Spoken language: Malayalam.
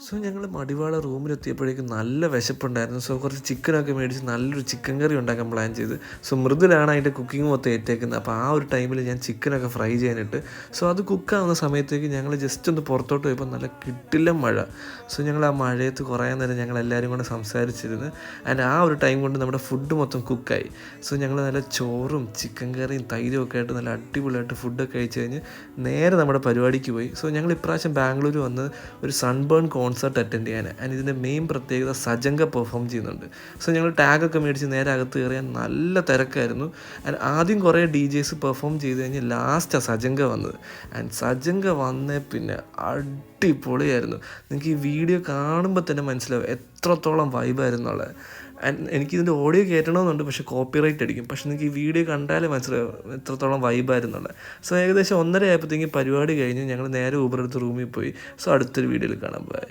സോ ഞങ്ങൾ മടിവാള റൂമിലെത്തിയപ്പോഴേക്കും നല്ല വിശപ്പുണ്ടായിരുന്നു. സോ കുറച്ച് ചിക്കനൊക്കെ മേടിച്ച് നല്ലൊരു ചിക്കൻ കറി ഉണ്ടാക്കാൻ പ്ലാൻ ചെയ്ത്. സോ മൃദുലാണ് അതിൻ്റെ കുക്കിംഗ് മൊത്തം ഏറ്റേക്കുന്നത്. അപ്പോൾ ആ ഒരു ടൈമിൽ ഞാൻ ചിക്കനൊക്കെ ഫ്രൈ ചെയ്യാനിട്ട്. സോ അത് കുക്കാവുന്ന സമയത്തേക്ക് ഞങ്ങൾ ജസ്റ്റ് ഒന്ന് പുറത്തോട്ട് പോയപ്പോൾ നല്ല കിട്ടില്ല മഴ. സോ ഞങ്ങൾ ആ മഴയത്ത് കുറേ നേരം ഞങ്ങൾ എല്ലാവരും കൂടെ സംസാരിച്ചിരുന്ന്. ആൻഡ് ആ ഒരു ടൈം കൊണ്ട് നമ്മുടെ ഫുഡ് മൊത്തം കുക്കായി. സോ ഞങ്ങൾ നല്ല ചോറും ചിക്കൻ കറിയും തൈരും ഒക്കെ ആയിട്ട് നല്ല അടിപൊളിയായിട്ട് ഫുഡൊക്കെ കഴിച്ച് കഴിഞ്ഞ് നേരെ നമ്മുടെ പരിപാടിക്ക് പോയി. സോ ഞങ്ങൾ ഇപ്രാവശ്യം ബാംഗ്ലൂർ വന്ന് ഒരു സൺബേൺ കോൺസേർട്ട് അറ്റൻഡ് ചെയ്യാൻ. ആൻഡ് ഇതിൻ്റെ മെയിൻ പ്രത്യേകത സജങ്ക പെർഫോം ചെയ്യുന്നുണ്ട്. സോ ഞങ്ങൾ ടാഗൊക്കെ മേടിച്ച് നേരെ അകത്ത് കയറിയാൽ നല്ല തിരക്കായിരുന്നു. ആൻഡ് ആദ്യം കുറേ DJs പെർഫോം ചെയ്ത് കഴിഞ്ഞ് ലാസ്റ്റാണ് സജങ്ക വന്നത്. ആൻഡ് സജങ്ക വന്നേ പിന്നെ അടിപൊളിയായിരുന്നു. നിങ്ങൾക്ക് ഈ വീഡിയോ കാണുമ്പോൾ തന്നെ മനസ്സിലാവും എത്രത്തോളം വൈബായിരുന്നു ഉള്ളത്. ആൻഡ് എനിക്കിതിൻ്റെ ഓഡിയോ കയറ്റണമെന്നുണ്ട്, പക്ഷേ കോപ്പിറൈറ്റ് അടിക്കും. പക്ഷേ നിങ്ങൾക്ക് ഈ വീഡിയോ കണ്ടാലേ മനസ്സിലാവും എത്രത്തോളം വൈബായിരുന്നുള്ളത്. സോ ഏകദേശം 1:30 ആയപ്പോഴത്തേക്കും പരിപാടി കഴിഞ്ഞ് ഞങ്ങൾ നേരെ ഊബർ എടുത്ത് റൂമിൽ പോയി. സോ അടുത്തൊരു വീഡിയോയിൽ കാണാം. ബൈ.